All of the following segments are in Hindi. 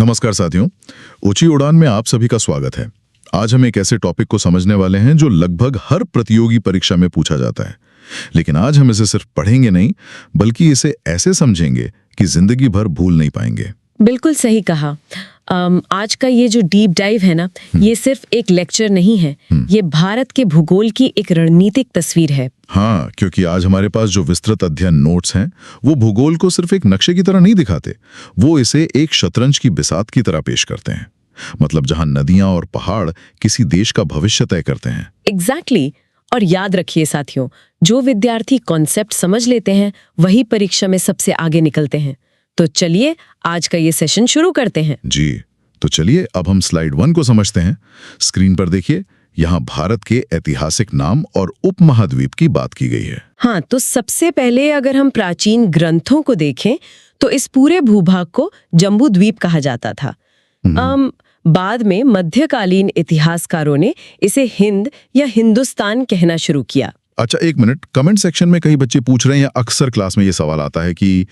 नमस्कार साथियों, ऊंची उड़ान में आप सभी का स्वागत है। आज हम एक ऐसे टॉपिक को समझने वाले हैं जो लगभग हर प्रतियोगी परीक्षा में पूछा जाता है। लेकिन आज हम इसे सिर्फ पढ़ेंगे नहीं, बल्कि इसे ऐसे समझेंगे कि जिंदगी भर भूल नहीं पाएंगे। बिल्कुल सही कहा। आज का ये जो डीप डाइव है ना, ये सिर्फ एक लेक्चर नहीं है, ये भारत के भूगोल की एक रणनीतिक तस्वीर है। हाँ, क्योंकि आज हमारे पास जो विस्तृत अध्ययन नोट्स हैं, वो भूगोल को सिर्फ एक नक्शे की तरह नहीं दिखाते, वो इसे एक शतरंज की बिसात की तरह पेश करते हैं। मतलब जहां नदियां और पहाड़ किसी देश का भविष्य तय करते हैं। एग्जैक्टली। और याद रखिए साथियों, जो विद्यार्थी कॉन्सेप्ट समझ लेते हैं वही परीक्षा में सबसे आगे निकलते हैं। तो चलिए आज का ये सेशन शुरू करते हैं। जी, तो चलिए अब हम स्लाइड 1 को समझते हैं। स्क्रीन पर देखिए, यहाँ भारत के ऐतिहासिक नाम और उपमहाद्वीप की बात की गई है। हाँ, तो सबसे पहले अगर हम प्राचीन ग्रंथों को देखें तो इस पूरे भूभाग को जम्बू द्वीप कहा जाता था। बाद में मध्यकालीन इतिहासकारों ने इसे हिंद या हिंदुस्तान कहना शुरू किया। अच्छा, एक मिनट, कमेंट सेक्शन में कई बच्चे पूछ रहे हैं, या अक्सर क्लास में ये सवाल आता है कि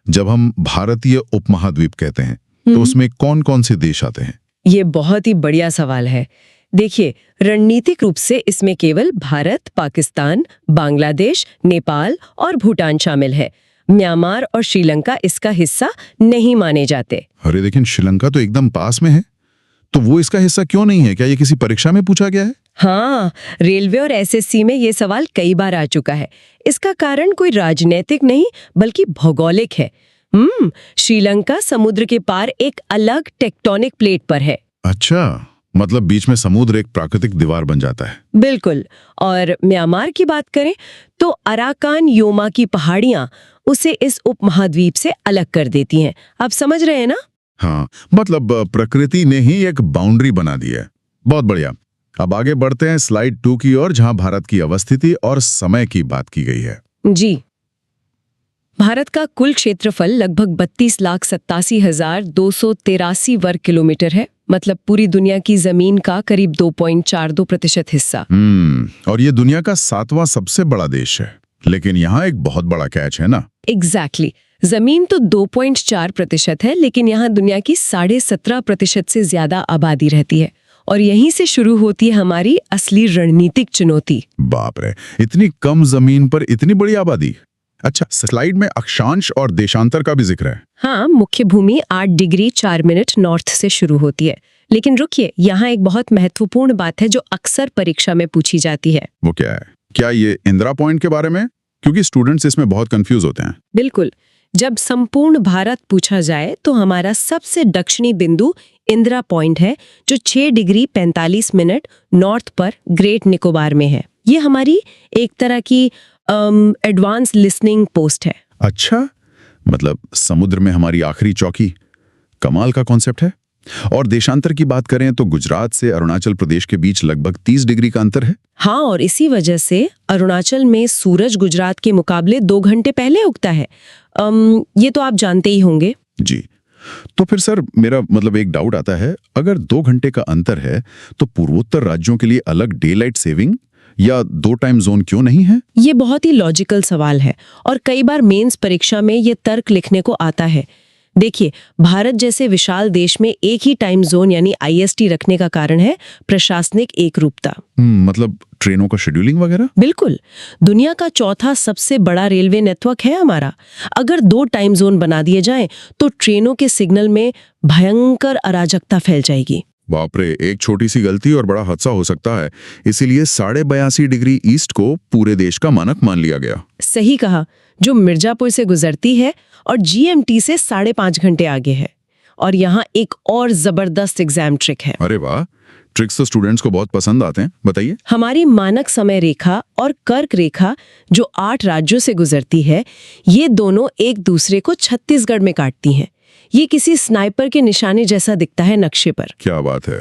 जब हम भारतीय उपमहाद्वीप कहते हैं तो उसमें कौन कौन से देश आते हैं? ये बहुत ही बढ़िया सवाल है। देखिए, रणनीतिक रूप से इसमें केवल भारत, पाकिस्तान, बांग्लादेश, नेपाल और भूटान शामिल है। म्यांमार और श्रीलंका इसका हिस्सा नहीं माने जाते। अरे लेकिन श्रीलंका तो एकदम पास में है, तो वो इसका हिस्सा क्यों नहीं है? क्या ये किसी परीक्षा में पूछा गया है? हाँ, रेलवे और एसएससी में ये सवाल कई बार आ चुका है। इसका कारण कोई राजनीतिक नहीं बल्कि भौगोलिक है। श्रीलंका समुद्र के पार एक अलग टेक्टोनिक प्लेट पर है। अच्छा, मतलब बीच में समुद्र एक प्राकृतिक दीवार बन जाता है। बिल्कुल। और म्यांमार की बात करें तो अराकान योमा की पहाड़ियां उसे इस उपमहाद्वीप से अलग कर देती हैं। आप समझ रहे हैं ना? हाँ, मतलब प्रकृति ने ही एक बाउंड्री बना दी है। बहुत बढ़िया। अब आगे बढ़ते हैं स्लाइड 2 की ओर, जहां भारत की अवस्थिति और समय की बात की गई है। जी, भारत का कुल क्षेत्रफल लगभग 32,87,283 वर्ग किलोमीटर है। मतलब पूरी दुनिया की जमीन का करीब 2.42% हिस्सा। और ये दुनिया का 7वां सबसे बड़ा देश है। लेकिन यहाँ एक बहुत बड़ा कैच है ना? एग्जैक्टली। जमीन तो 2.4% है, लेकिन यहाँ दुनिया की 17.5% से ज्यादा आबादी रहती है। और यहीं से शुरू होती है हमारी असली रणनीतिक चुनौती। बाप रे, इतनी कम जमीन पर इतनी बड़ी आबादी। अच्छा, स्लाइड में अक्षांश और देशांतर का भी जिक्र है। हाँ, मुख्य भूमि 8 डिग्री 4 मिनट नॉर्थ से शुरू होती है। लेकिन रुकिए, यहाँ एक बहुत महत्वपूर्ण बात है जो अक्सर परीक्षा में पूछी जाती है। वो क्या है? क्या ये इंदिरा पॉइंट के बारे में? क्योंकि स्टूडेंट्स इसमें बहुत कंफ्यूज होते हैं। बिल्कुल। जब संपूर्ण भारत पूछा जाए तो हमारा सबसे दक्षिणी बिंदु इंदिरा पॉइंट है, जो 6 डिग्री 45 मिनट नॉर्थ पर ग्रेट निकोबार में है। ये हमारी एक तरह की एडवांस लिसनिंग पोस्ट है। अच्छा, मतलब समुद्र में हमारी आखिरी चौकी। कमाल का कॉन्सेप्ट है। और देशांतर की बात करें तो गुजरात से अरुणाचल प्रदेश के बीच लगभग 30 डिग्री का अंतर है। हाँ, और इसी वजह से अरुणाचल में सूरज गुजरात के मुकाबले 2 घंटे पहले उगता है। ये तो आप जानते ही होंगे। जी, तो फिर सर मेरा मतलब एक डाउट आता है, अगर 2 घंटे का अंतर है तो पूर्वोत्तर राज्यों के लिए अलग डे लाइट सेविंग या 2 टाइम जोन क्यों नहीं है? ये बहुत ही लॉजिकल सवाल है और कई बार मेंस परीक्षा में ये तर्क लिखने को आता है। देखिए, भारत जैसे विशाल देश में एक ही टाइम जोन यानी आईएसटी रखने का कारण है प्रशासनिक एकरूपता। मतलब ट्रेनों का शेड्यूलिंग वगैरह? बिल्कुल। दुनिया का चौथा सबसे बड़ा रेलवे नेटवर्क है हमारा। अगर 2 टाइम जोन बना दिए जाएं तो ट्रेनों के सिग्नल में भयंकर अराजकता फैल जाएगी। बाप रे, एक छोटी सी गलती और बड़ा हादसा हो सकता है। इसीलिए 82.5 डिग्री ईस्ट को पूरे देश का मानक मान लिया गया। सही कहा, जो मिर्जापुर से गुजरती है और जीएमटी से 5.5 घंटे आगे है। और यहाँ एक और जबरदस्त एग्जाम ट्रिक है। अरे वाह, ट्रिक्स तो स्टूडेंट्स को बहुत पसंद आते हैं, बताइए। हमारी मानक समय रेखा और कर्क रेखा जो 8 राज्यों से गुजरती है, ये दोनों एक दूसरे को छत्तीसगढ़ में काटती हैं। ये किसी स्नाइपर के निशाने जैसा दिखता है नक्शे पर। क्या बात है,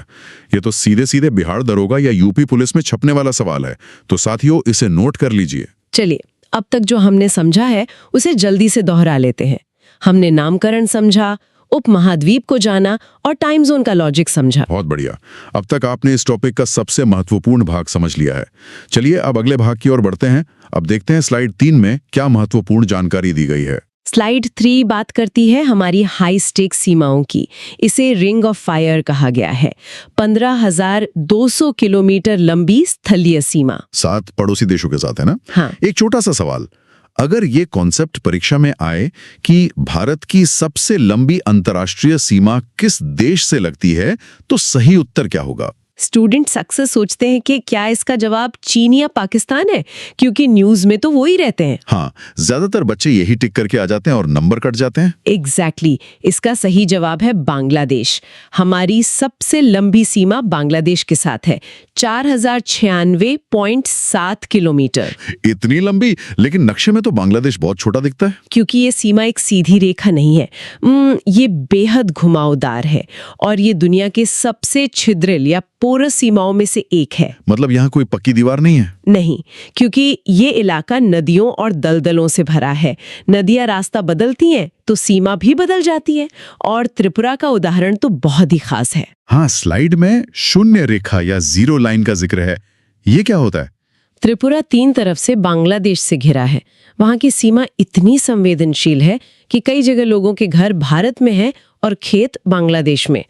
ये तो सीधे सीधे बिहार दरोगा या यूपी पुलिस में छपने वाला सवाल है। तो साथियों, इसे नोट कर लीजिए। चलिए, अब तक जो हमने समझा है उसे जल्दी से दोहरा लेते हैं। हमने नामकरण समझा, उपमहाद्वीप को जाना और टाइम जोन का लॉजिक समझा। बहुत बढ़िया। अब तक आपने इस टॉपिक का सबसे महत्वपूर्ण भाग समझ लिया है। चलिए अब अगले भाग की ओर बढ़ते हैं। अब देखते हैं स्लाइड 3 में क्या महत्वपूर्ण जानकारी दी गई है। स्लाइड 3 बात करती है हमारी हाई स्टेक सीमाओं की। इसे रिंग ऑफ फायर कहा गया है। 15,200 किलोमीटर लंबी स्थलीय सीमा। 7 पड़ोसी देशों के साथ है ना। हाँ। एक छोटा सा सवाल, अगर ये कॉन्सेप्ट परीक्षा में आए कि भारत की सबसे लंबी अंतर्राष्ट्रीय सीमा किस देश से लगती है, तो सही उत्तर क्या होगा? स्टूडेंट्स अक्सर सोचते हैं कि क्या इसका जवाब चीन या पाकिस्तान है, क्योंकि न्यूज में तो वो ही रहते हैं। हाँ, ज्यादातर बच्चे यही टिक करके आ जाते हैं और नंबर कट जाते हैं। एग्जैक्टली इसका सही जवाब है बांग्लादेश। हमारी सबसे लंबी सीमा बांग्लादेश के साथ है, 4096.7 किलोमीटर। इतनी लंबी, लेकिन नक्शे में तो बांग्लादेश बहुत छोटा दिखता है। क्योंकि ये सीमा एक सीधी रेखा नहीं है, ये बेहद घुमावदार है और ये दुनिया के सबसे छिद्रिल या पोरस सीमाओं में से एक है। मतलब यहाँ कोई पक्की दीवार नहीं है? नहीं, क्योंकि ये इलाका नदियों और दलदलों से भरा है। नदियां रास्ता बदलती हैं तो सीमा भी बदल जाती है, और त्रिपुरा का उदाहरण तो बहुत ही खास है। हाँ, स्लाइड में शून्य रेखा या जीरो लाइन का जिक्र है। ये क्या होता है? त्रिपुरा 3 तरफ से बांग्लादेश से घिरा है। वहां की सीमा इतनी संवेदनशील है कि कई जगह लोगों के घर भारत में हैं और खेत बांग्लादेश में।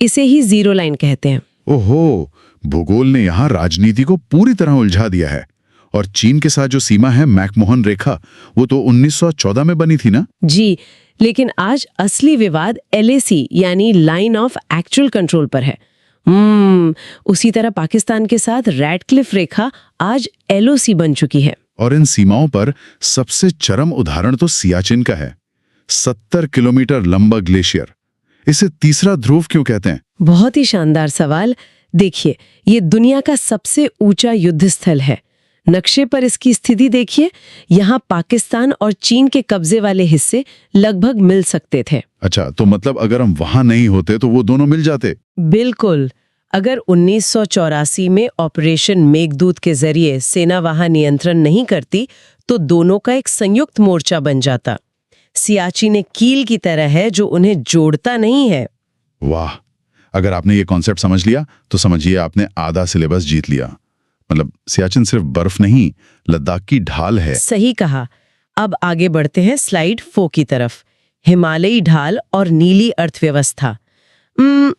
इसे ही जीरो लाइन कहते हैं। ओहो, भूगोल ने यहाँ राजनीति को पूरी तरह उलझा दिया है। और चीन के साथ जो सीमा है मैकमोहन रेखा, वो तो 1914 में बनी थी ना? जी, लेकिन आज असली विवाद LAC यानी लाइन ऑफ एक्चुअल कंट्रोल पर है। उसी तरह पाकिस्तान के साथ रैडक्लिफ रेखा आज LOC बन चुकी है। और इन सीमाओं पर सबसे चरम उदाहरण तो सियाचिन का है। 70 किलोमीटर लंबा ग्लेशियर। इसे तीसरा ध्रुव क्यों कहते हैं? बहुत ही शानदार सवाल। देखिए, ये दुनिया का सबसे ऊंचा युद्ध स्थल है। नक्शे पर इसकी स्थिति देखिए। यहाँ पाकिस्तान और चीन के कब्जे वाले हिस्से लगभग मिल सकते थे। अच्छा, तो मतलब अगर हम वहां नहीं होते तो वो दोनों मिल जाते? बिल्कुल। अगर 1984 में ऑपरेशन मेघदूत के जरिए सेना वहां नियंत्रण नहीं करती, तो दोनों का एक संयुक्त मोर्चा बन जाता। सियाचिन एक कील की तरह है जो उन्हें जोड़ता नहीं है। वाह, अगर आपने ये कॉन्सेप्ट समझ लिया तो समझिए आपने आधा सिलेबस जीत लिया। मतलब सियाचिन सिर्फ बर्फ नहीं, लद्दाख की ढाल है। सही कहा। अब आगे बढ़ते हैं स्लाइड 4 की तरफ। हिमालयी ढाल और नीली अर्थव्यवस्था।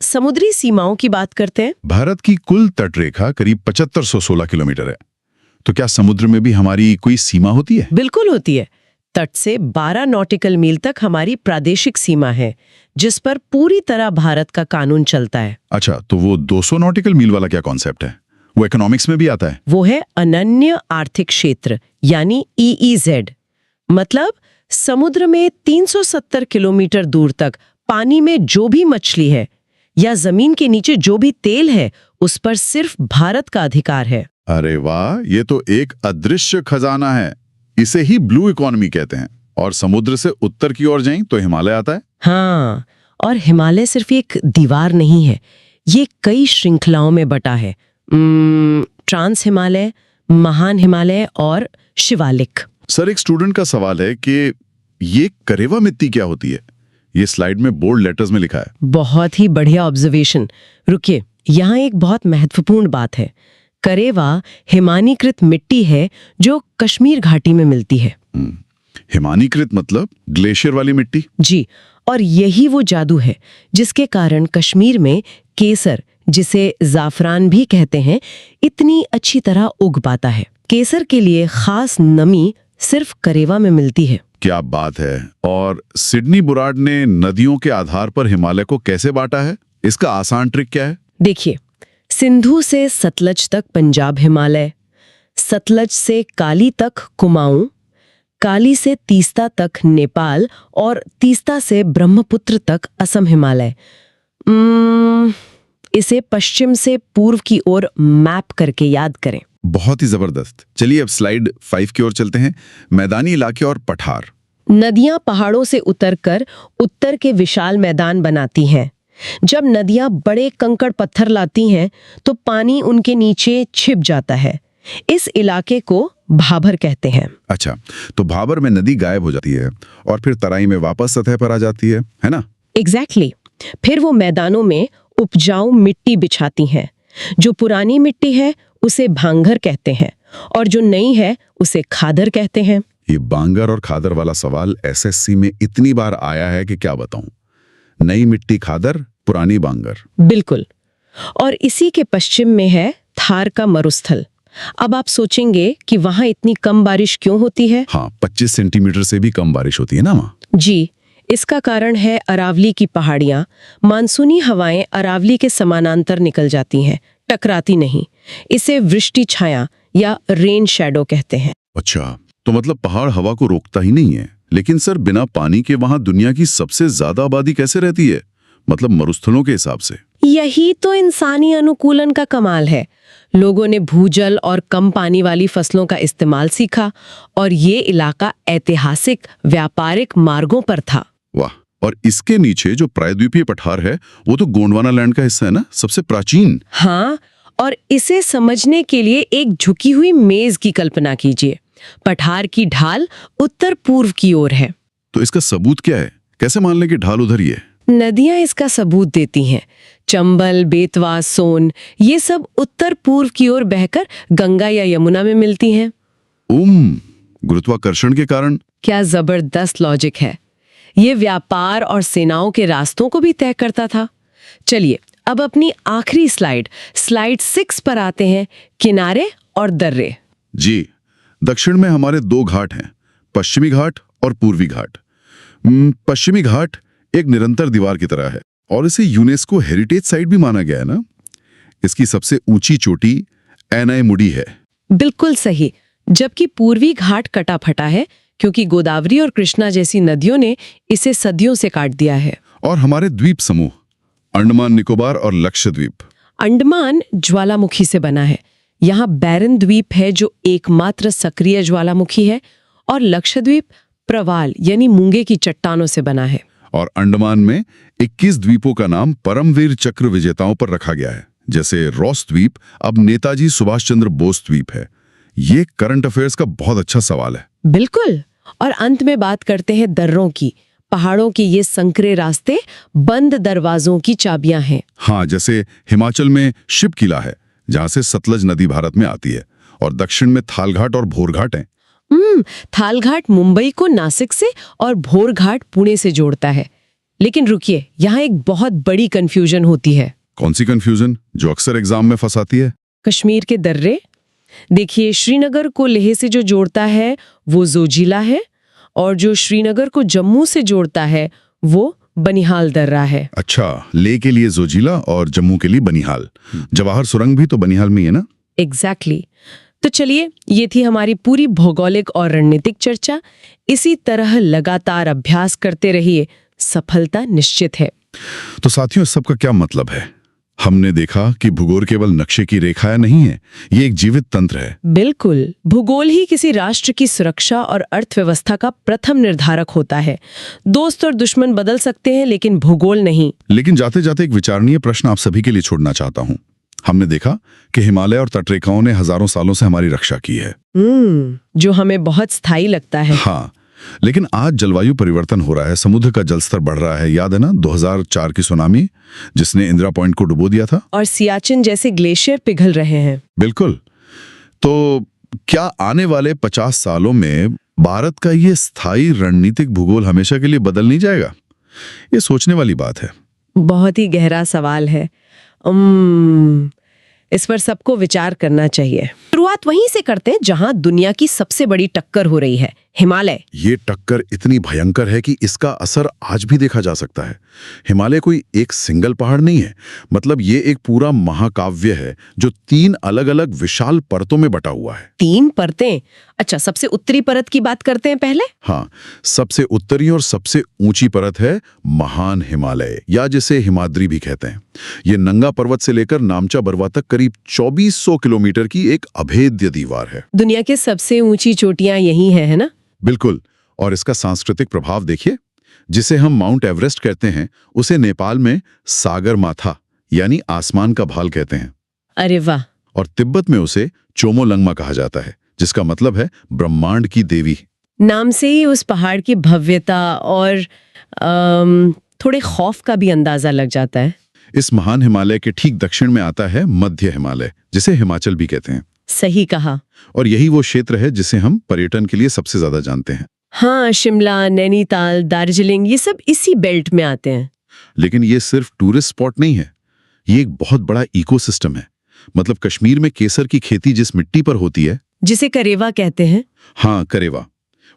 समुद्री सीमाओं की बात करते हैं। भारत की कुल तटरेखा करीब 7516 किलोमीटर है। तो क्या समुद्र में भी हमारी कोई सीमा होती है? बिल्कुल होती है। तट से 12 नॉटिकल मील तक हमारी प्रादेशिक सीमा है, जिस पर पूरी तरह भारत का कानून चलता है। अच्छा, तो वो 200 नॉटिकल मील वाला क्या कॉन्सेप्ट है? वो इकोनॉमिक्स में भी आता है? वो है अनन्य आर्थिक क्षेत्र यानी EEZ। मतलब समुद्र में 370 किलोमीटर दूर तक पानी में जो भी मछली है या जमीन के नीचे जो भी तेल है, उस पर सिर्फ भारत का अधिकार है। अरे वाह, ये तो एक अदृश्य खजाना है। इसे ही ब्लू इकोनॉमी कहते हैं। और समुद्र से उत्तर की ओर जाएं तो हिमालय आता है। हाँ, और हिमालय सिर्फ एक दीवार नहीं है, ये कई श्रृंखलाओं में बटा है। ट्रांस हिमालय, महान हिमालय और शिवालिक। सर, एक स्टूडेंट का सवाल है कि ये करेवा मिट्टी क्या होती है? ये स्लाइड में बोल्ड लेटर्स में लिखा है। बहुत ही बढ़िया ऑब्जर्वेशन। रुकिए, यहाँ एक बहुत महत्वपूर्ण बात है। करेवा हिमानीकृत मिट्टी है जो कश्मीर घाटी में मिलती है। हिमानीकृत मतलब ग्लेशियर वाली मिट्टी? जी, और यही वो जादू है जिसके कारण कश्मीर में केसर, जिसे जाफरान भी कहते हैं, इतनी अच्छी तरह उग पाता है। केसर के लिए खास नमी सिर्फ करेवा में मिलती है। क्या बात है। और सिडनी बुराड ने नदियों के आधार पर हिमालय को कैसे बांटा है? इसका आसान ट्रिक क्या है? देखिए, सिंधु से सतलज तक पंजाब हिमालय, सतलज से काली तक कुमाऊं, काली से तीस्ता तक नेपाल और तीस्ता से ब्रह्मपुत्र तक असम हिमालय। इसे पश्चिम से पूर्व की ओर मैप करके याद करें। बहुत ही जबरदस्त। चलिए अब स्लाइड 5 की ओर चलते हैं। मैदानी इलाके और पठार। नदियां पहाड़ों से उतरकर उत्तर के विशाल मैदान बनाती हैं। जब नदियां बड़े कंकड़ पत्थर लाती हैं तो पानी उनके नीचे छिप जाता है। इस इलाके को भाबर कहते हैं। अच्छा, तो भाबर में नदी गायब हो जाती है और फिर तराई में वापस सतह पर आ जाती है ना? एग्जैक्टली। फिर वो मैदानों में उपजाऊ मिट्टी बिछाती हैं। जो पुरानी मिट्टी है उसे भांगर कहते हैं और जो नई है उसे खादर कहते हैं। ये बांगर और खादर वाला सवाल एसएससी में इतनी बार आया है कि क्या बताऊं। नई मिट्टी खादर, पुरानी बांगर। बिल्कुल। और इसी के पश्चिम में है थार का मरुस्थल। अब आप सोचेंगे कि वहां इतनी कम बारिश क्यों होती है? हाँ, 25 सेंटीमीटर से भी कम बारिश होती है ना वहां। जी, इसका कारण है अरावली की पहाड़ियां। मानसूनी हवाएं अरावली के समानांतर निकल जाती हैं, टकराती नहीं। इसे वृष्टि छाया या रेन शैडो कहते हैं। अच्छा, तो मतलब पहाड़ हवा को रोकता ही नहीं है। लेकिन सर, बिना पानी के वहां दुनिया की सबसे ज्यादा आबादी कैसे रहती है? मतलब मरुस्थलों के हिसाब से। यही तो इंसानी अनुकूलन का कमाल है। लोगों ने भूजल और कम पानी वाली फसलों का इस्तेमाल सीखा और ये इलाका ऐतिहासिक व्यापारिक मार्गों पर था। वाह। और इसके नीचे जो प्रायद्वीपीय पठार है वो तो गोंडवाना लैंड का हिस्सा है ना, सबसे प्राचीन। हाँ, और इसे समझने के लिए एक झुकी हुई मेज की कल्पना कीजिए। पठार की ढाल उत्तर पूर्व की ओर है। तो इसका सबूत क्या है? कैसे मान लें कि ढाल उधर ही है? नदियां इसका सबूत देती हैं। चंबल, बेतवा, सोन, ये सब उत्तर पूर्व की ओर बहकर गंगा या यमुना में मिलती हैं। गुरुत्वाकर्षण के कारण। क्या जबरदस्त लॉजिक है। ये व्यापार और सेनाओं के रास्तों को भी तय करता था। चलिए अब अपनी आखिरी स्लाइड 6 पर आते हैं, किनारे और दर्रे। जी, दक्षिण में हमारे 2 घाट हैं, पश्चिमी घाट और पूर्वी घाट। पश्चिमी घाट एक निरंतर दीवार की तरह है और इसे यूनेस्को हेरिटेज साइट भी माना गया है ना। इसकी सबसे ऊंची चोटी एनायमुडी है। बिल्कुल सही। जबकि पूर्वी घाट कटा फटा है क्योंकि गोदावरी और कृष्णा जैसी नदियों ने इसे सदियों से काट दिया है। और हमारे द्वीप समूह अंडमान निकोबार और लक्षद्वीप। अंडमान ज्वालामुखी से बना है। यहाँ बैरन द्वीप है जो एकमात्र सक्रिय ज्वालामुखी है, और लक्षद्वीप प्रवाल यानी मूंगे की चट्टानों से बना है। और अंडमान में 21 द्वीपों का नाम परमवीर चक्र विजेताओं पर रखा गया है। जैसे रॉस द्वीप अब नेताजी सुभाष चंद्र बोस द्वीप है। ये करंट अफेयर्स का बहुत अच्छा सवाल है। बिल्कुल। और अंत में बात करते हैं दर्रों की। पहाड़ों के ये संकरे रास्ते बंद दरवाजों की चाबियां हैं। हाँ, जैसे हिमाचल में शिव किला है जहां से सतलज नदी भारत में आती है, और दक्षिण में थालघाट और भोरघाट हैं। थालघाट मुंबई को नासिक से और भोरघाट पुणे से जोड़ता है। लेकिन रुकिए, यहाँ एक बहुत बड़ी कंफ्यूजन होती है। कौन सी कंफ्यूजन जो अक्सर एग्जाम में फंसाती है? कश्मीर के दर्रे। देखिए, श्रीनगर को लेह से जो जोड़ता है वो जोजिला है, और जो श्रीनगर को जम्मू से जोड़ता है वो बनिहाल दर्रा है। अच्छा, लेह के लिए जोजिला और जम्मू के लिए बनिहाल। जवाहर सुरंग भी तो बनिहाल में ही है ना? एग्जैक्टली। तो चलिए, ये थी हमारी पूरी भौगोलिक और रणनीतिक चर्चा। इसी तरह लगातार अभ्यास करते रहिए, सफलता निश्चित है। तो साथियों, इस सब का क्या मतलब है? हमने देखा कि भूगोल केवल नक्शे की रेखाएं नहीं है, ये एक जीवित तंत्र है। बिल्कुल, भूगोल ही किसी राष्ट्र की सुरक्षा और अर्थव्यवस्था का प्रथम निर्धारक होता है। दोस्त और दुश्मन बदल सकते हैं, लेकिन भूगोल नहीं। लेकिन जाते जाते एक विचारणीय प्रश्न आप सभी के लिए छोड़ना चाहता हूँ। हमने देखा कि हिमालय और तटरेखाओं ने हजारों सालों से हमारी रक्षा की है, जो हमें बहुत स्थायी लगता है। हाँ, लेकिन आज जलवायु परिवर्तन हो रहा है, समुद्र का जलस्तर बढ़ रहा है। याद है ना 2004 की सुनामी जिसने इंदिरा पॉइंट को डुबो दिया था? और सियाचिन जैसे ग्लेशियर पिघल रहे हैं। बिल्कुल। तो क्या आने वाले 50 सालों में भारत का ये स्थायी रणनीतिक भूगोल हमेशा के लिए बदल नहीं जाएगा? ये सोचने वाली बात है। बहुत ही गहरा सवाल है। इस पर सबको विचार करना चाहिए। शुरुआत वहीं से करते हैं जहां दुनिया की सबसे बड़ी टक्कर हो रही है, हिमालय। ये टक्कर इतनी भयंकर है कि इसका असर आज भी देखा जा सकता है। हिमालय कोई एक सिंगल पहाड़ नहीं है, मतलब ये एक पूरा महाकाव्य है जो 3 अलग-अलग विशाल परतों में बटा हुआ है। 3 परतें? अच्छा, सबसे उत्तरी परत की बात करते हैं पहले। हाँ, सबसे उत्तरी और सबसे ऊंची परत है महान हिमालय, या जिसे हिमाद्री भी कहते हैं। ये नंगा पर्वत से लेकर नामचा बरवा तक करीब 2400 किलोमीटर की एक अभेद्य दीवार है। दुनिया के सबसे ऊंची चोटियां यही है ना? बिल्कुल। और इसका सांस्कृतिक प्रभाव देखिए। जिसे हम माउंट एवरेस्ट कहते हैं, उसे नेपाल में सागर माथा यानी आसमान का भाल कहते हैं। अरे वाह। और तिब्बत में उसे चोमोलंगमा कहा जाता है, जिसका मतलब है ब्रह्मांड की देवी। नाम से ही उस पहाड़ की भव्यता और थोड़े खौफ का भी अंदाजा लग जाता है। इस महान हिमालय के ठीक दक्षिण में आता है मध्य हिमालय, जिसे हिमाचल भी कहते हैं। सही कहा। और यही वो क्षेत्र है जिसे हम पर्यटन के लिए सबसे ज्यादा जानते हैं। हाँ, शिमला, नैनीताल, दार्जिलिंग, ये सब इसी बेल्ट में आते हैं। लेकिन ये सिर्फ टूरिस्ट स्पॉट नहीं है, ये एक बहुत बड़ा इकोसिस्टम है। मतलब कश्मीर में केसर की खेती जिस मिट्टी पर होती है, जिसे करेवा कहते हैं। हाँ करेवा,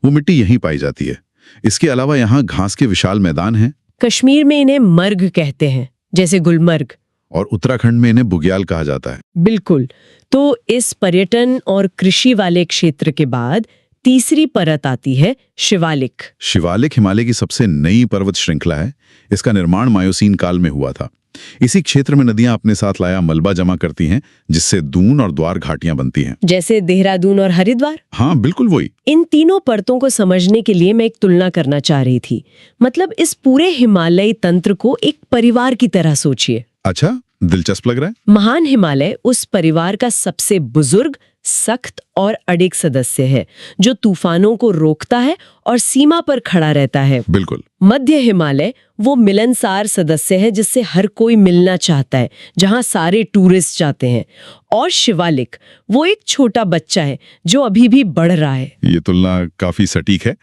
वो मिट्टी यहीं पाई जाती है। इसके अलावा यहाँ घास के विशाल मैदान हैं कश्मीर में इन्हें मर्ग कहते हैं, जैसे गुलमर्ग। और उत्तराखंड में इन्हें बुग्याल कहा जाता है। बिल्कुल। तो इस पर्यटन और कृषि वाले क्षेत्र के बाद तीसरी परत आती है शिवालिक। शिवालिक हिमालय की सबसे नई पर्वत श्रृंखला है। इसका निर्माण मायोसीन काल में हुआ था। इसी क्षेत्र में नदियां अपने साथ लाया मलबा जमा करती हैं, जिससे दून और द्वार घाटियां बनती हैं। जैसे देहरादून और हरिद्वार। हाँ बिल्कुल वही। इन तीनों परतों को समझने के लिए मैं एक तुलना करना चाह रही थी। मतलब इस पूरे हिमालयी तंत्र को एक परिवार की तरह सोचिए। अच्छा, दिलचस्प लग रहा है। महान हिमालय उस परिवार का सबसे बुजुर्ग, सख्त और अडिग सदस्य है, जो तूफानों को रोकता है और सीमा पर खड़ा रहता है। बिल्कुल। मध्य हिमालय वो मिलनसार सदस्य है जिससे हर कोई मिलना चाहता है, जहां सारे टूरिस्ट जाते हैं। और शिवालिक वो एक छोटा बच्चा है जो अभी भी बढ़ रहा है। ये तुलना काफी सटीक है,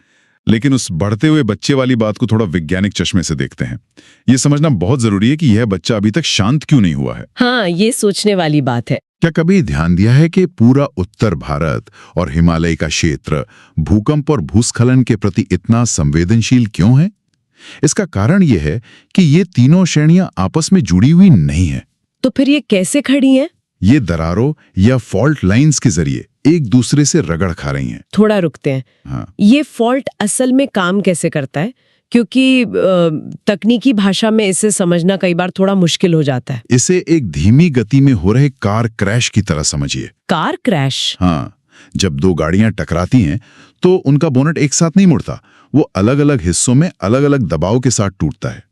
लेकिन उस बढ़ते हुए बच्चे वाली बात को थोड़ा वैज्ञानिक चश्मे से देखते हैं। ये समझना बहुत जरूरी है कि यह बच्चा अभी तक शांत क्यों नहीं हुआ है। हाँ, ये सोचने वाली बात है। क्या कभी ध्यान दिया है कि पूरा उत्तर भारत और हिमालय का क्षेत्र भूकंप और भूस्खलन के प्रति इतना संवेदनशील क्यों है? इसका कारण यह है कि ये तीनों श्रेणियां आपस में जुड़ी हुई नहीं है। तो फिर ये कैसे खड़ी हैं? ये दरारों या फॉल्ट लाइंस के जरिए एक दूसरे से रगड़ खा रही हैं। थोड़ा रुकते हैं। हाँ। ये फॉल्ट असल में काम कैसे करता है? क्योंकि तकनीकी भाषा में इसे समझना कई बार थोड़ा मुश्किल हो जाता है। इसे एक धीमी गति में हो रहे कार क्रैश की तरह समझिए। Car crash? हाँ, जब दो गाड़ियां टकराती हैं तो उनका बोनट एक साथ नहीं मुड़ता, वो अलग अलग हिस्सों में अलग अलग दबाव के साथ टूटता है।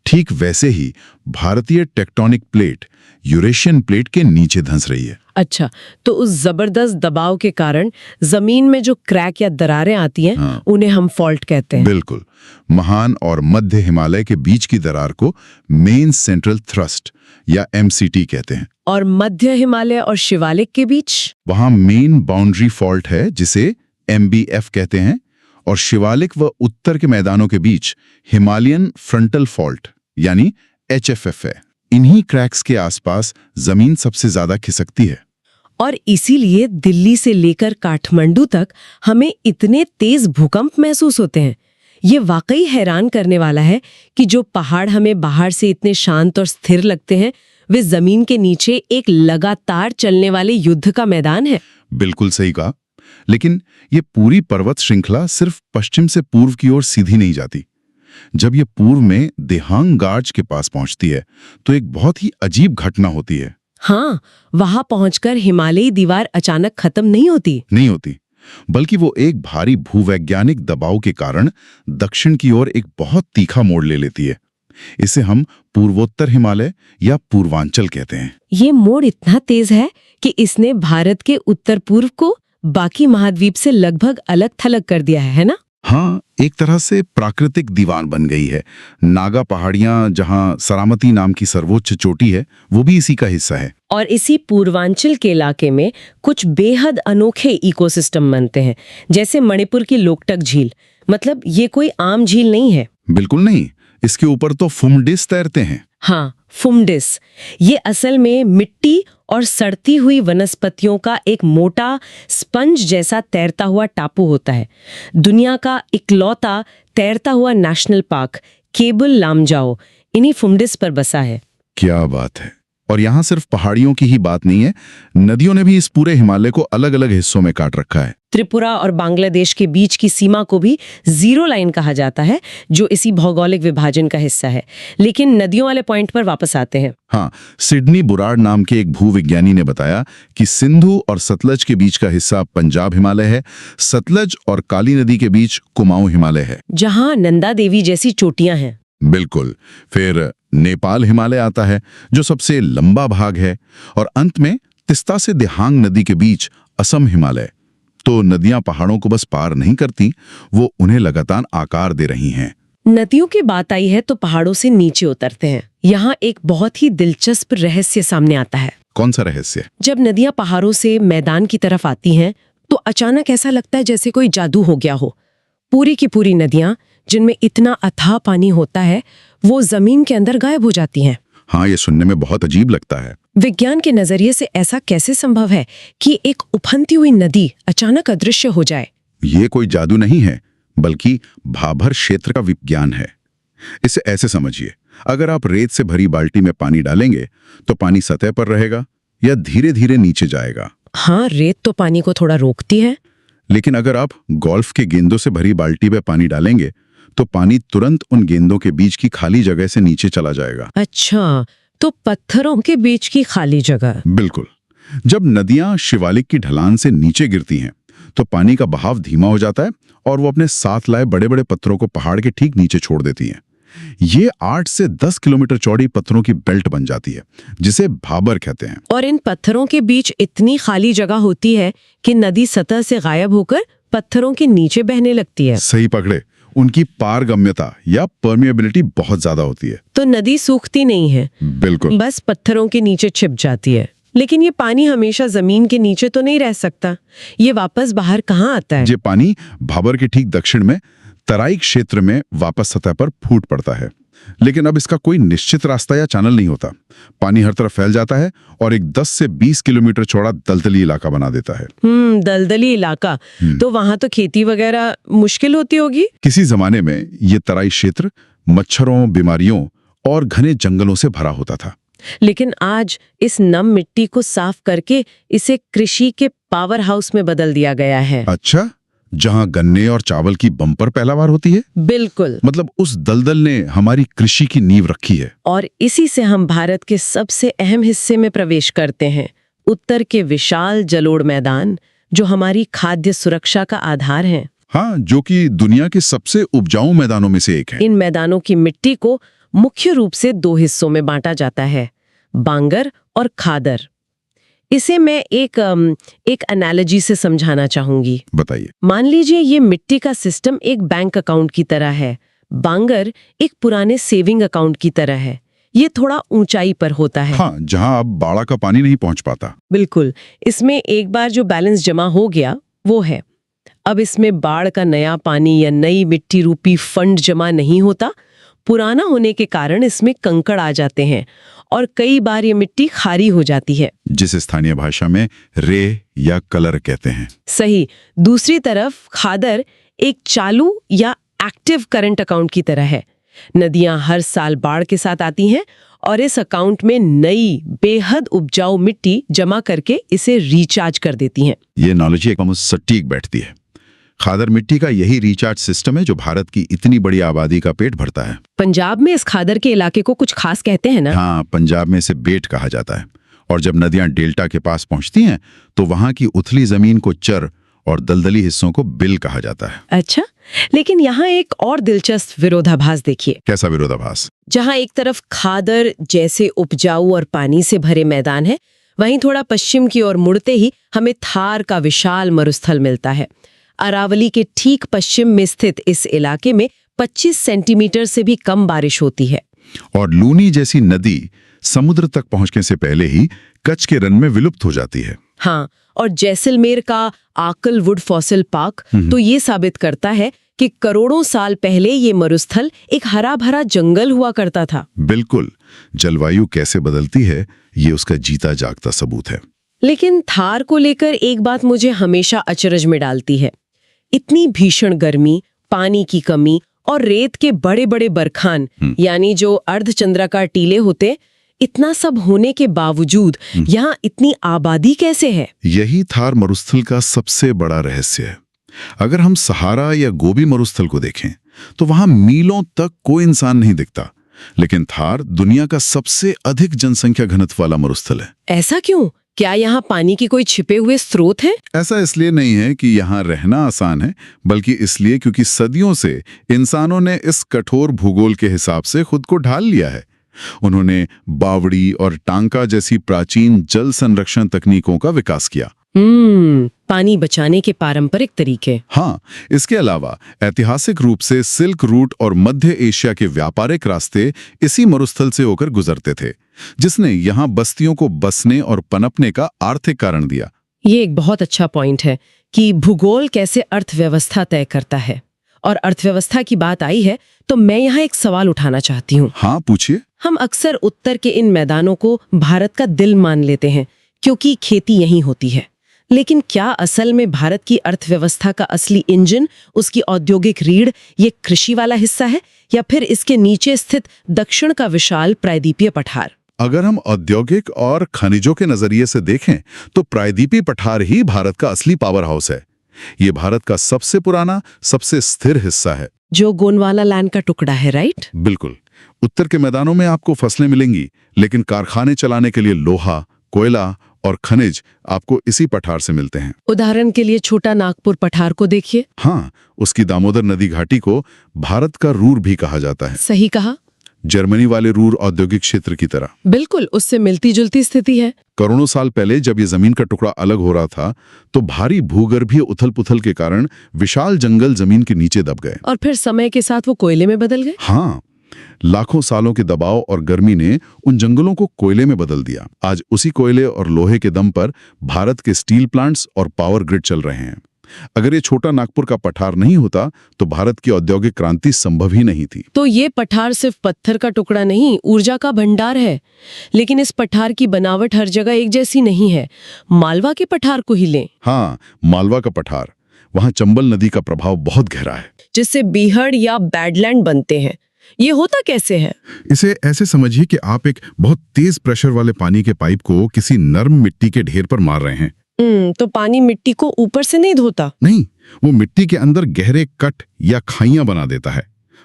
ठीक वैसे ही भारतीय टेक्टोनिक प्लेट यूरेशियन प्लेट के नीचे धंस रही है। अच्छा, तो उस जबरदस्त दबाव के कारण जमीन में जो क्रैक या दरारें आती हैं, हाँ। उन्हें हम फॉल्ट कहते हैं। बिल्कुल। महान और मध्य हिमालय के बीच की दरार को मेन सेंट्रल थ्रस्ट या MCT कहते हैं। और मध्य हिमालय और शिवालिक के बीच? वहां मेन बाउंड्री फॉल्ट है जिसे MBF कहते हैं, और शिवालिक व उत्तर के मैदानों के बीच हिमालयन फ्रंटल फॉल्ट यानी HFF है। इन्हीं क्रैक्स के आसपास जमीन सबसे ज्यादा खिसकती है। और इसीलिए दिल्ली से लेकर काठमांडू तक हमें इतने तेज भूकंप महसूस होते हैं। ये वाकई हैरान करने वाला है कि जो पहाड़ हमें बाहर से इतने शांत और स्थिर लगते हैं, वे जमीन के नीचे एक लगातार चलने वाले युद्ध का मैदान है। बिल्कुल सही कहा। लेकिन ये पूरी पर्वत श्रृंखला सिर्फ पश्चिम से पूर्व की ओर सीधी नहीं जाती। जब ये पूर्व में देहांग गार्ज के पास पहुंचती है तो एक बहुत ही अजीब घटना होती है। हाँ, वहां पहुंचकर हिमालयी दीवार अचानक खत्म नहीं होती, बल्कि वो एक भारी भूवैज्ञानिक दबाव के कारण दक्षिण की ओर एक बहुत तीखा मोड़ ले लेती है। इसे हम पूर्वोत्तर हिमालय या पूर्वांचल कहते हैं। ये मोड़ इतना तेज है कि इसने भारत के उत्तर पूर्व को बाकी महाद्वीप से लगभग अलग थलग कर दिया है ना? हाँ, एक तरह से प्राकृतिक दीवार बन गई है। नागा पहाड़ियां, जहां सरामती नाम की सर्वोच्च चोटी है, वो भी इसी का हिस्सा है। और इसी पूर्वांचल के इलाके में कुछ बेहद अनोखे इकोसिस्टम बनते हैं, जैसे मणिपुर की लोकटक झील। मतलब ये कोई आम झील नहीं है। बिल्कुल नहीं, इसके ऊपर तो फुमडिस तैरते हैं। हाँ, फुमडिस। ये असल में मिट्टी और सड़ती हुई वनस्पतियों का एक मोटा स्पंज जैसा तैरता हुआ टापू होता है। दुनिया का इकलौता तैरता हुआ नेशनल पार्क केबुल लामजाओ इन्हीं फुमडिस पर बसा है। क्या बात है। और यहाँ सिर्फ पहाड़ियों की ही बात नहीं है, नदियों ने भी इस पूरे हिमालय को अलग अलग हिस्सों में काट रखा है। त्रिपुरा और बांग्लादेश के बीच की सीमा को भी जीरो लाइन कहा जाता है, जो इसी भौगोलिक विभाजन का हिस्सा है। लेकिन नदियों वाले पॉइंट पर वापस आते हैं। हाँ, सिडनी बुराड नाम के एक भूविज्ञानी ने बताया कि सिंधु और सतलज के बीच का हिस्सा पंजाब हिमालय है, सतलज और काली नदी के बीच कुमाऊं हिमालय है, जहां नंदा देवी जैसी चोटियां हैं। बिल्कुल। फिर नेपाल हिमालय आता है, जो सबसे लंबा भाग है, और अंत में तिस्ता से देहांग नदी के बीच असम हिमालय। तो नदियां पहाड़ों को बस पार नहीं करती, वो उन्हें लगातार आकार दे रही हैं। नदियों की बात आई है तो पहाड़ों से नीचे उतरते हैं। यहाँ एक बहुत ही दिलचस्प रहस्य सामने आता है। कौन सा रहस्य? जब नदियां पहाड़ों से मैदान की तरफ आती हैं तो अचानक ऐसा लगता है जैसे कोई जादू हो गया हो। पूरी की पूरी नदियां जिनमें इतना अथाह पानी होता है वो जमीन के अंदर गायब हो जाती हैं। हाँ, ये सुनने में बहुत अजीब लगता है। विज्ञान के नजरिए से ऐसा कैसे संभव है कि एक उफनती हुई नदी अचानक अदृश्य हो जाए? ये कोई जादू नहीं है, बल्कि भाभर क्षेत्र का विज्ञान है। इसे ऐसे समझिए, अगर आप रेत से भरी बाल्टी में पानी डालेंगे तो पानी सतह पर रहेगा या धीरे धीरे नीचे जाएगा। हाँ, रेत तो पानी को थोड़ा रोकती है। लेकिन अगर आप गोल्फ के गेंदों से भरी बाल्टी में पानी डालेंगे तो पानी तुरंत उन गेंदों के बीच की खाली जगह से नीचे चला जाएगा। अच्छा, तो पत्थरों के बीच की खाली जगह। बिल्कुल। जब नदियां शिवालिक की ढलान से नीचे गिरती हैं तो पानी का बहाव धीमा हो जाता है और वो अपने साथ लाए बड़े बड़े पत्थरों को पहाड़ के ठीक नीचे छोड़ देती हैं। ये 8 से 10 किलोमीटर चौड़ी पत्थरों की बेल्ट बन जाती है, जिसे भाबर कहते हैं। और इन पत्थरों के बीच इतनी खाली जगह होती है कि नदी सतह से गायब होकर पत्थरों के नीचे बहने लगती है। सही पकड़े, उनकी पारगम्यता या परमिएबिलिटी बहुत ज्यादा होती है। तो नदी सूखती नहीं है, बिल्कुल। बस पत्थरों के नीचे छिप जाती है। लेकिन ये पानी हमेशा जमीन के नीचे तो नहीं रह सकता, ये वापस बाहर कहाँ आता है? ये पानी भाबर के ठीक दक्षिण में तराई क्षेत्र में वापस सतह पर फूट पड़ता है। लेकिन अब इसका कोई निश्चित रास्ता या चैनल नहीं होता। पानी हर तरफ फैल जाता है और एक 10 से 20 किलोमीटर चौड़ा दलदली इलाका बना देता है। दलदली इलाका, तो वहां तो खेती वगैरह मुश्किल होती होगी। किसी जमाने में ये तराई क्षेत्र मच्छरों, बीमारियों और घने जंगलों से भरा होता था। लेकिन आज इस नम मिट्टी को साफ करके इसे कृषि के पावर हाउस में बदल दिया गया है। अच्छा, जहां गन्ने और चावल की बम्पर पैदावार होती है? बिल्कुल। मतलब उस दलदल ने हमारी कृषि की नींव रखी है। और इसी से हम भारत के सबसे अहम हिस्से में प्रवेश करते हैं, उत्तर के विशाल जलोढ़ मैदान, जो हमारी खाद्य सुरक्षा का आधार हैं। हाँ, जो कि दुनिया के सबसे उपजाऊ मैदानों में से एक है। इन मैदानों की मिट्टी को मुख्य रूप से 2 हिस्सों में बांटा जाता है, बांगर और खादर। इसे मैं एक एनालॉजी से समझाना चाहूंगी। बताइए। मान लीजिए ये मिट्टी का सिस्टम एक बैंक अकाउंट की तरह है, बांगर एक पुराने सेविंग अकाउंट की तरह है। ये थोड़ा ऊंचाई पर होता है। हाँ, जहां अब बाड़ा का पानी नहीं पहुंच पाता। बिल्कुल। इसमें एक बार जो बैलेंस जमा हो गया वो है। अब इसमें बाढ़ का नया पानी या नई मिट्टी रूपी फंड जमा नहीं होता। पुराना होने के कारण इसमें कंकड़ आ जाते हैं और कई बार ये मिट्टी खारी हो जाती है, जिसे स्थानीय भाषा में रे या कलर कहते हैं। सही। दूसरी तरफ खादर एक चालू या एक्टिव करंट अकाउंट की तरह है। नदियां हर साल बाढ़ के साथ आती हैं और इस अकाउंट में नई बेहद उपजाऊ मिट्टी जमा करके इसे रिचार्ज कर देती हैं। ये एनालॉजी एकदम सटीक बैठती है। खादर मिट्टी का यही रिचार्ज सिस्टम है जो भारत की इतनी बड़ी आबादी का पेट भरता है। पंजाब में इस खादर के इलाके को कुछ खास कहते हैं ना? हाँ, पंजाब में इसे बेट कहा जाता है। और जब नदियां डेल्टा के पास पहुंचती हैं तो वहां की उथली जमीन को चर और दलदली हिस्सों को बिल कहा जाता है। अच्छा, लेकिन यहाँ एक और दिलचस्प विरोधाभास देखिए। कैसा विरोधाभास? जहाँ एक तरफ खादर जैसे उपजाऊ और पानी से भरे मैदान है, वहीं थोड़ा पश्चिम की ओर मुड़ते ही हमें थार का विशाल मरुस्थल मिलता है। अरावली के ठीक पश्चिम में स्थित इस इलाके में 25 सेंटीमीटर से भी कम बारिश होती है। और लूनी जैसी नदी समुद्र तक पहुंचने से पहले ही कच्छ के रन में विलुप्त हो जाती है। हाँ, और जैसलमेर का आकल वुड फॉसिल पार्क तो ये साबित करता है कि करोड़ों साल पहले ये मरुस्थल एक हरा भरा जंगल हुआ करता था। बिल्कुल। जलवायु कैसे बदलती है, ये उसका जीता जागता सबूत है। लेकिन थार को लेकर एक बात मुझे हमेशा अचरज में डालती है। इतनी भीषण गर्मी, पानी की कमी और रेत के बड़े बड़े बरखान यानी जो अर्धचंद्राकार टीले होते, इतना सब होने के बावजूद यहाँ इतनी आबादी कैसे है? यही थार मरुस्थल का सबसे बड़ा रहस्य है। अगर हम सहारा या गोबी मरुस्थल को देखें तो वहां मीलों तक कोई इंसान नहीं दिखता, लेकिन थार दुनिया का सबसे अधिक जनसंख्या घनत्व वाला मरुस्थल है। ऐसा क्यों? क्या यहाँ पानी के कोई छिपे हुए स्रोत हैं? ऐसा इसलिए नहीं है कि यहाँ रहना आसान है, बल्कि इसलिए क्योंकि सदियों से इंसानों ने इस कठोर भूगोल के हिसाब से खुद को ढाल लिया है। उन्होंने बावड़ी और टांका जैसी प्राचीन जल संरक्षण तकनीकों का विकास किया। पानी बचाने के पारंपरिक तरीके। हाँ, इसके अलावा ऐतिहासिक रूप से सिल्क रूट और मध्य एशिया के व्यापारिक रास्ते इसी मरुस्थल से होकर गुजरते थे, जिसने यहाँ बस्तियों को बसने और पनपने का आर्थिक कारण दिया। ये एक बहुत अच्छा पॉइंट है कि भूगोल कैसे अर्थव्यवस्था तय करता है। और अर्थव्यवस्था की बात आई है तो मैं यहाँ एक सवाल उठाना चाहती हूँ। हाँ, पूछिए। हम अक्सर उत्तर के इन मैदानों को भारत का दिल मान लेते हैं क्योंकि खेती यहीं होती है, लेकिन क्या असल में भारत की अर्थव्यवस्था का असली इंजन, उसकी औद्योगिक रीढ़, ये कृषि वाला हिस्सा है या फिर इसके नीचे स्थित दक्षिण का विशाल प्रायद्वीपीय पठार? अगर हम औद्योगिक और खनिजों के नजरिए से देखें तो प्रायद्वीपीय पठार ही भारत का असली पावर हाउस है। ये भारत का सबसे पुराना, सबसे स्थिर हिस्सा है, जो गोंडवाना लैंड का टुकड़ा है, राइट? बिल्कुल। उत्तर के मैदानों में आपको फसलें मिलेंगी, लेकिन कारखाने चलाने के लिए लोहा, कोयला और खनिज आपको इसी पठार से मिलते हैं। उदाहरण के लिए छोटा नागपुर पठार को देखिए। हाँ, उसकी दामोदर नदी घाटी को भारत का रूर भी कहा जाता है। सही कहा। जर्मनी वाले रूर औद्योगिक क्षेत्र की तरह। बिल्कुल, उससे मिलती जुलती स्थिति है। करोड़ों साल पहले जब ये जमीन का टुकड़ा अलग हो रहा था तो भारी भूगर्भीय उथल-पुथल के कारण विशाल जंगल जमीन के नीचे दब गए और फिर समय के साथ वो कोयले में बदल गए। हाँ, लाखों सालों के दबाव और गर्मी ने उन जंगलों को कोयले में बदल दिया। आज उसी कोयले और लोहे के दम पर भारत के स्टील प्लांट्स और पावर ग्रिड चल रहे हैं। अगर ये छोटा नागपुर का पठार नहीं होता तो भारत की औद्योगिक क्रांति संभव ही नहीं थी। तो ये पठार सिर्फ पत्थर का टुकड़ा नहीं, ऊर्जा का भंडार है। लेकिन इस पठार की बनावट हर जगह एक जैसी नहीं है। मालवा के पठार को ही लें। हाँ, मालवा का पठार, वहां चंबल नदी का प्रभाव बहुत गहरा है, जिससे बीहड़ या बैडलैंड बनते हैं। ये होता कैसे है? इसे ऐसे समझिए कि आप एक बहुत तेज प्रेशर वाले पानी के पाइप को किसी नर्म मिट्टी के ढेर पर मार रहे हैं। तो पानी मिट्टी को ऊपर से नहीं धोता? नहीं, वो मिट्टी के अंदर गहरे कट या खाइयां बना देता है।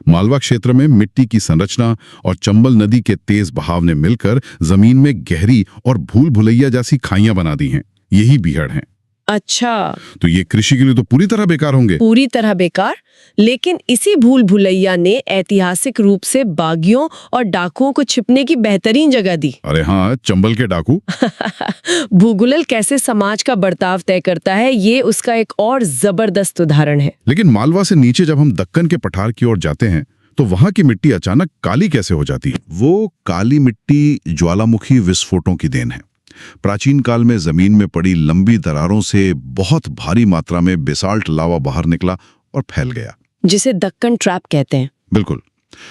मालवा क्षेत्र में मिट्टी की संरचना और चंबल नदी के तेज बहाव ने मिलकर जमीन में गहरी और भूल भुलैया जैसी खाइयां बना दी हैं। यही बीहड़ हैं। अच्छा, तो ये कृषि के लिए तो पूरी तरह बेकार होंगे। पूरी तरह बेकार। लेकिन इसी भूल भुलैया ने ऐतिहासिक रूप से बागियों और डाकुओं को छिपने की बेहतरीन जगह दी। अरे हाँ, चंबल के डाकू। भूगोल कैसे समाज का बर्ताव तय करता है, ये उसका एक और जबरदस्त उदाहरण है। लेकिन मालवा से नीचे जब हम दक्कन के पठार की ओर जाते हैं तो वहां की मिट्टी अचानक काली कैसे हो जाती है? वो काली मिट्टी ज्वालामुखी विस्फोटों की देन है। प्राचीन काल में जमीन में पड़ी लंबी दरारों से बहुत भारी मात्रा में बेसाल्ट लावा बाहर निकला और फैल गया, जिसे दक्कन ट्रैप कहते हैं। बिल्कुल।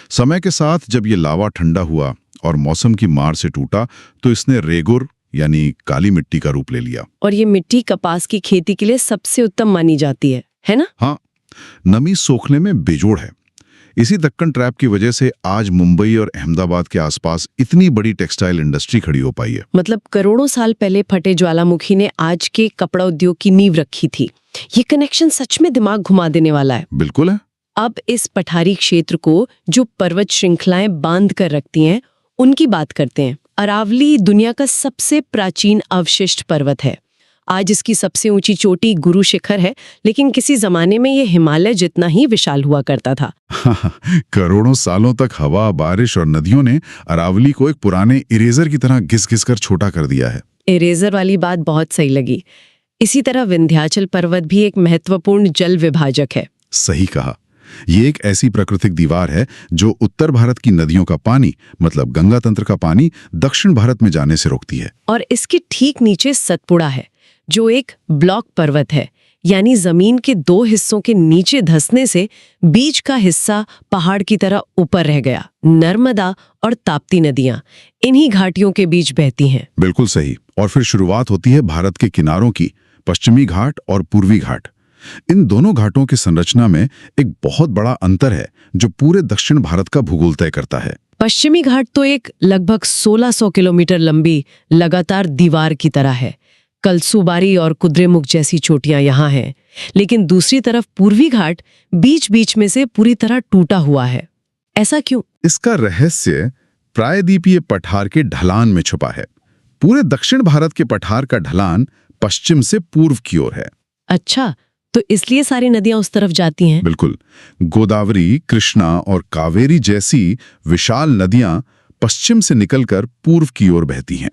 समय के साथ जब ये लावा ठंडा हुआ और मौसम की मार से टूटा तो इसने रेगुर यानी काली मिट्टी का रूप ले लिया। और ये मिट्टी कपास की खेती के लिए सबसे उत्तम मानी जाती है ना? हाँ, नमी सोखने में बेजोड़ है। इसी दक्कन ट्रैप की वजह से आज मुंबई और अहमदाबाद के आसपास इतनी बड़ी टेक्सटाइल इंडस्ट्री खड़ी हो पाई है। मतलब करोड़ों साल पहले फटे ज्वालामुखी ने आज के कपड़ा उद्योग की नींव रखी थी। ये कनेक्शन सच में दिमाग घुमा देने वाला है। बिल्कुल है। अब इस पठारी क्षेत्र को जो पर्वत श्रृंखलाएं बांध कर रखती हैं, उनकी बात करते हैं। अरावली दुनिया का सबसे प्राचीन अवशिष्ट पर्वत है। आज इसकी सबसे ऊंची चोटी गुरु शिखर है, लेकिन किसी जमाने में ये हिमालय जितना ही विशाल हुआ करता था। करोड़ों सालों तक हवा, बारिश और नदियों ने अरावली को एक पुराने इरेजर की तरह घिस-घिस कर छोटा कर दिया है। इरेजर वाली बात बहुत सही लगी। इसी तरह विंध्याचल पर्वत भी एक महत्वपूर्ण जल विभाजक है। सही कहा। ये एक ऐसी प्राकृतिक दीवार है जो उत्तर भारत की नदियों का पानी, मतलब गंगा तंत्र का पानी, दक्षिण भारत में जाने से रोकती है। और इसके ठीक नीचे सतपुड़ा है, जो एक ब्लॉक पर्वत है, यानी जमीन के दो हिस्सों के नीचे धंसने से बीच का हिस्सा पहाड़ की तरह ऊपर रह गया। नर्मदा और ताप्ती नदियां इन्हीं घाटियों के बीच बहती हैं। बिल्कुल सही। और फिर शुरुआत होती है भारत के किनारों की, पश्चिमी घाट और पूर्वी घाट। इन दोनों घाटों की संरचना में एक बहुत बड़ा अंतर है जो पूरे दक्षिण भारत का भूगोल तय करता है। पश्चिमी घाट तो एक लगभग 1600 किलोमीटर लंबी लगातार दीवार की तरह है। कलसूबारी और कुद्रेमुख जैसी चोटियां यहाँ हैं, लेकिन दूसरी तरफ पूर्वी घाट बीच बीच में से पूरी तरह टूटा हुआ है। ऐसा क्यों? इसका रहस्य प्रायद्वीपीय पठार के ढलान में छुपा है। पूरे दक्षिण भारत के पठार का ढलान पश्चिम से पूर्व की ओर है। अच्छा, तो इसलिए सारी नदियां उस तरफ जाती हैं। बिल्कुल। गोदावरी, कृष्णा और कावेरी जैसी विशाल नदियां पश्चिम से निकलकर पूर्व की ओर बहती हैं।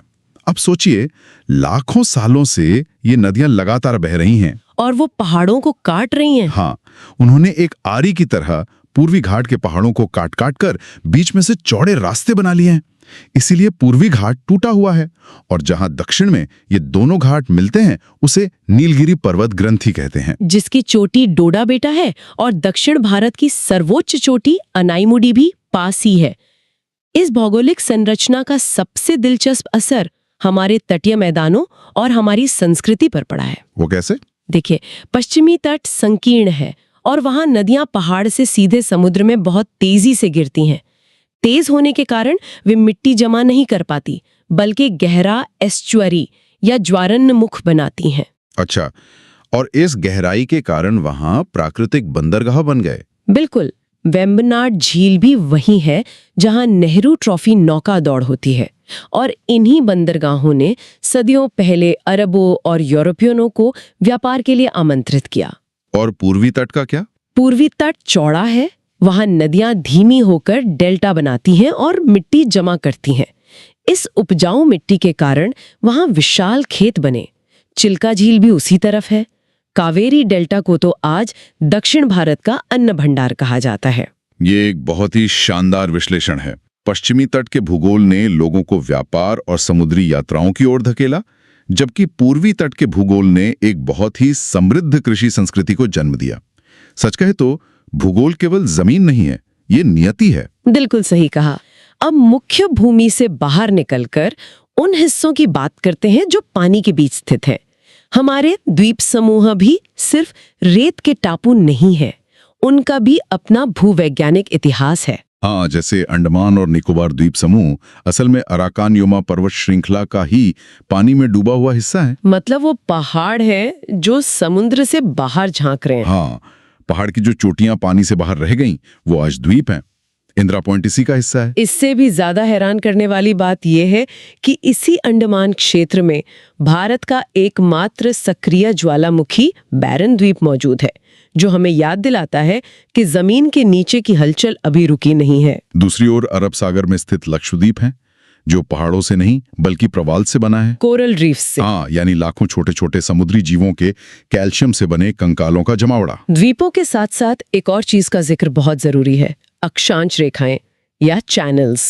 अब सोचिए, लाखों सालों से ये नदियां लगातार बह रही हैं। और वो पहाड़ों को काट रही हैं। हाँ, उन्होंने एक आरी की तरह पूर्वी घाट के पहाड़ों को काट काट कर बीच में से चौड़े रास्ते बना लिए हैं। इसीलिए पूर्वी घाट टूटा हुआ है और जहां दक्षिण में ये दोनों घाट मिलते हैं उसे नीलगिरी पर्वत ग्रंथि कहते हैं। जिसकी चोटी डोडा बेटा है और दक्षिण भारत की सर्वोच्च चोटी अनाईमुडी भी पास ही है। इस भौगोलिक संरचना का सबसे दिलचस्प असर हमारे तटीय मैदानों और हमारी संस्कृति पर पड़ा है। वो कैसे? देखिए, पश्चिमी तट संकीर्ण है और वहां नदियां पहाड़ से सीधे समुद्र में बहुत तेजी से गिरती हैं। तेज होने के कारण वे मिट्टी जमा नहीं कर पाती, बल्कि गहरा एस्चुअरी या ज्वारन्मुख बनाती हैं। अच्छा, और इस गहराई के कारण वहां प्राकृतिक बंदरगाह बन गए। बिल्कुल, वेम्बनाड झील भी वही है जहां नेहरू ट्रॉफी नौका दौड़ होती है और इन्हीं बंदरगाहों ने सदियों पहले अरबों और यूरोपियनों को व्यापार के लिए आमंत्रित किया। और पूर्वी तट का क्या? पूर्वी तट चौड़ा है, वहां नदियां धीमी होकर डेल्टा बनाती हैं और मिट्टी जमा करती हैं। इस उपजाऊ मिट्टी के कारण वहां विशाल खेत बने। चिल्का झील भी उसी तरफ है। कावेरी डेल्टा को तो आज दक्षिण भारत का अन्न भंडार कहा जाता है। ये एक बहुत ही शानदार विश्लेषण है। पश्चिमी तट के भूगोल ने लोगों को व्यापार और समुद्री यात्राओं की ओर धकेला, जबकि पूर्वी तट के भूगोल ने एक बहुत ही समृद्ध कृषि संस्कृति को जन्म दिया। सच कहे तो भूगोल केवल जमीन नहीं है, ये नियति है। बिल्कुल सही कहा। अब मुख्य भूमि से बाहर निकलकर उन हिस्सों की बात करते हैं जो पानी के बीच स्थित हैं। हमारे द्वीप समूह भी सिर्फ रेत के टापू नहीं है, उनका भी अपना भूवैज्ञानिक इतिहास है। हाँ, जैसे अंडमान और निकोबार द्वीप समूह असल में अराकान योमा पर्वत श्रृंखला का ही पानी में डूबा हुआ हिस्सा है। मतलब वो पहाड़ है जो समुद्र से बाहर झांक रहे हैं। हाँ, पहाड़ की जो चोटियां पानी से बाहर रह गईं, वो आज द्वीप हैं। इंदिरा पॉइंट इसी का हिस्सा है। इससे भी ज्यादा हैरान करने वाली बात यह है कि इसी अंडमान क्षेत्र में भारत का एकमात्र सक्रिय ज्वालामुखी बैरन द्वीप मौजूद है, जो हमें याद दिलाता है कि जमीन के नीचे की हलचल अभी रुकी नहीं है। दूसरी ओर अरब सागर में स्थित लक्षद्वीप है, जो पहाड़ों से नहीं बल्कि प्रवाल से बना है। कोरल रीफ से। हाँ, यानी लाखों छोटे छोटे समुद्री जीवों के कैल्शियम से बने कंकालों का जमावड़ा। द्वीपों के साथ साथ एक और चीज का जिक्र बहुत जरूरी है, अक्षांश रेखाएं या चैनल्स।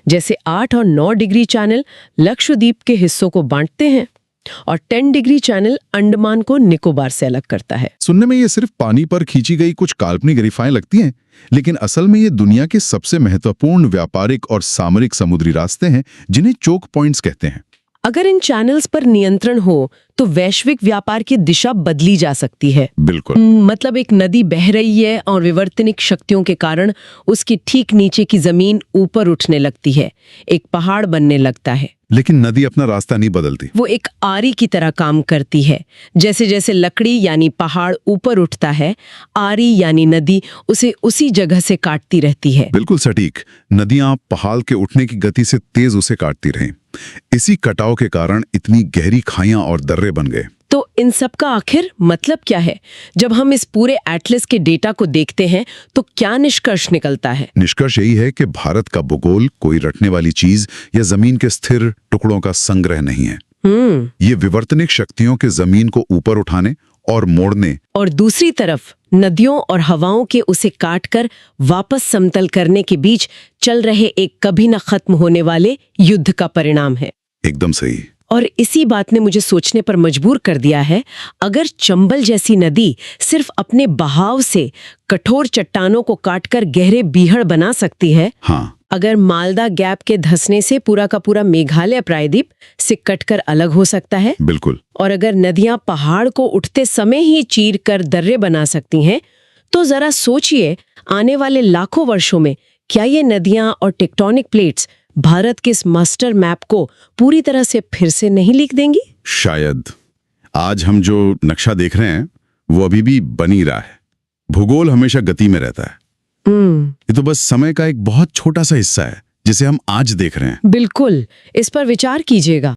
जैसे 8 और 9 डिग्री चैनल लक्षद्वीप के हिस्सों को बांटते हैं और 10 डिग्री चैनल अंडमान को निकोबार से अलग करता है। सुनने में ये सिर्फ पानी पर खींची गई कुछ काल्पनिक रेखाएं लगती हैं, लेकिन असल में ये दुनिया के सबसे महत्वपूर्ण व्यापारिक और सामरिक समुद्री रास्ते हैं, जिन्हें चोक पॉइंट्स कहते हैं। अगर इन चैनल्स पर नियंत्रण हो तो वैश्विक व्यापार की दिशा बदली जा सकती है। बिल्कुल। मतलब एक नदी बह रही है और विवर्तनिक शक्तियों के कारण उसकी ठीक नीचे की जमीन ऊपर उठने लगती है, एक पहाड़ बनने लगता है। लेकिन नदी अपना रास्ता नहीं बदलती। वो एक आरी की तरह काम करती है। जैसे जैसे लकड़ी यानी पहाड़ ऊपर उठता है, आरी यानी नदी उसे उसी जगह से काटती रहती है। बिल्कुल सटीक। नदियां पहाड़ के उठने की गति से तेज उसे काटती रहीं। इसी कटाव के कारण इतनी गहरी खाइयां और दर्रे बन गए। तो इन सब का आखिर मतलब क्या है? जब हम इस पूरे एटलस के डेटा को देखते हैं तो क्या निष्कर्ष निकलता है? निष्कर्ष यही है कि भारत का भूगोल कोई रटने वाली चीज या जमीन के स्थिर टुकड़ों का संग्रह नहीं है। ये विवर्तनिक शक्तियों के जमीन को ऊपर उठाने और मोड़ने और दूसरी तरफ नदियों और हवाओं के उसे काटकर वापस समतल करने के बीच चल रहे एक कभी न खत्म होने वाले युद्ध का परिणाम है। एकदम सही। और इसी बात ने मुझे सोचने पर मजबूर कर दिया है, अगर चंबल जैसी नदी सिर्फ अपने बहाव से कठोर चट्टानों को काटकर गहरे बीहड़ बना सकती है, हाँ, अगर मालदा गैप के धंसने से पूरा का पूरा मेघालय प्रायद्वीप से कटकर अलग हो सकता है, बिल्कुल, और अगर नदियां पहाड़ को उठते समय ही चीर कर दर्रे बना सकती हैं, तो जरा सोचिए आने वाले लाखों वर्षों में क्या ये नदियां और टेक्टोनिक प्लेट्स भारत के इस मास्टर मैप को पूरी तरह से फिर से नहीं लिख देंगी? शायद। आज हम जो नक्शा देख रहे हैं वो अभी भी बन ही रहा है। भूगोल हमेशा गति में रहता है। ये तो बस समय का एक बहुत छोटा सा हिस्सा है जिसे हम आज देख रहे हैं। बिल्कुल, इस पर विचार कीजिएगा।